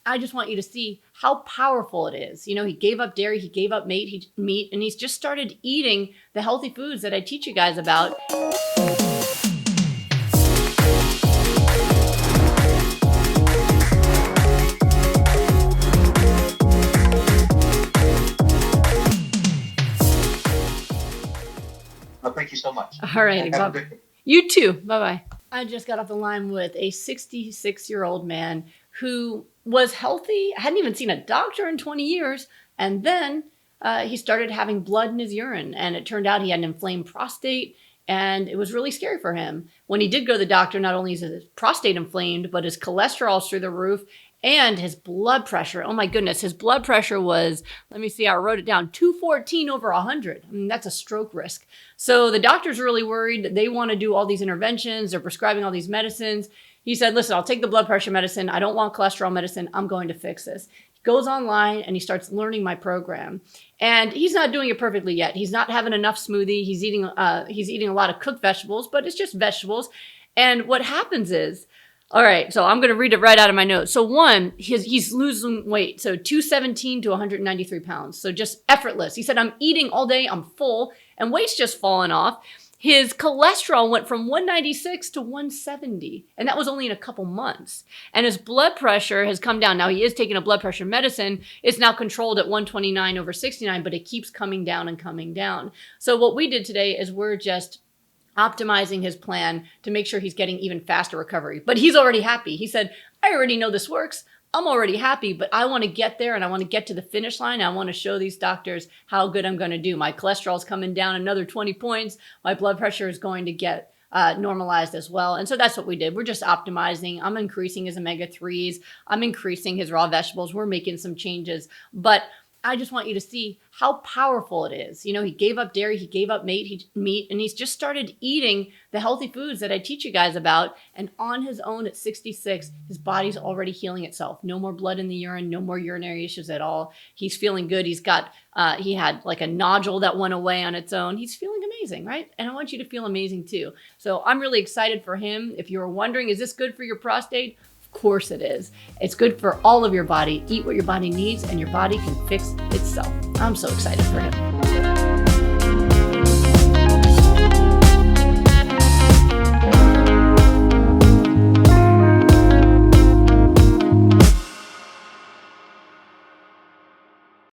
I just want you to see how powerful it is. You know, he gave up dairy, he gave up meat, and he's just started eating the healthy foods that I teach you guys about. Well, thank you so much. All right. Have a good day. You too. Bye-bye. I just got off the line with a 66-year-old man who was healthy, hadn't even seen a doctor in 20 years. And then he started having blood in his urine. And it turned out he had an inflamed prostate. And it was really scary for him. When he did go to the doctor, not only is his prostate inflamed, but his cholesterol's through the roof and his blood pressure. Oh my goodness. His blood pressure was, let me see, I wrote it down, 214 over 100. I mean, that's a stroke risk. So the doctor's really worried. They want to do all these interventions. They're prescribing all these medicines. He said, listen, I'll take the blood pressure medicine. I don't want cholesterol medicine. I'm going to fix this. He goes online and he starts learning my program. And he's not doing it perfectly yet. He's not having enough smoothie. He's eating a lot of cooked vegetables, but it's just vegetables. And what happens is, all right, so I'm going to read it right out of my notes. So one, he's losing weight. So 217 to 193 pounds. So just effortless. He said, I'm eating all day. I'm full and weight's just falling off. His cholesterol went from 196 to 170, and that was only in a couple months. And his blood pressure has come down. Now, he is taking a blood pressure medicine. It's now controlled at 129 over 69, but it keeps coming down and coming down. So what we did today is we're just optimizing his plan to make sure he's getting even faster recovery. But he's already happy. He said, I already know this works. I'm already happy, but I want to get there and I want to get to the finish line. I want to show these doctors how good I'm going to do. My cholesterol's coming down another 20 points. My blood pressure is going to get normalized as well. And so that's what we did. We're just optimizing. I'm increasing his omega-3s. I'm increasing his raw vegetables. We're making some changes. But I just want you to see how powerful it is. You know, he gave up dairy, he gave up meat, and he's just started eating the healthy foods that I teach you guys about. And on his own at 66, his body's already healing itself. No more blood in the urine, no more urinary issues at all. He's feeling good. He had like a nodule that went away on its own. He's feeling amazing, right? And I want you to feel amazing too. So I'm really excited for him. If you're wondering, is this good for your prostate? Of course it is. It's good for all of your body. Eat what your body needs and your body can fix itself. I'm so excited for him.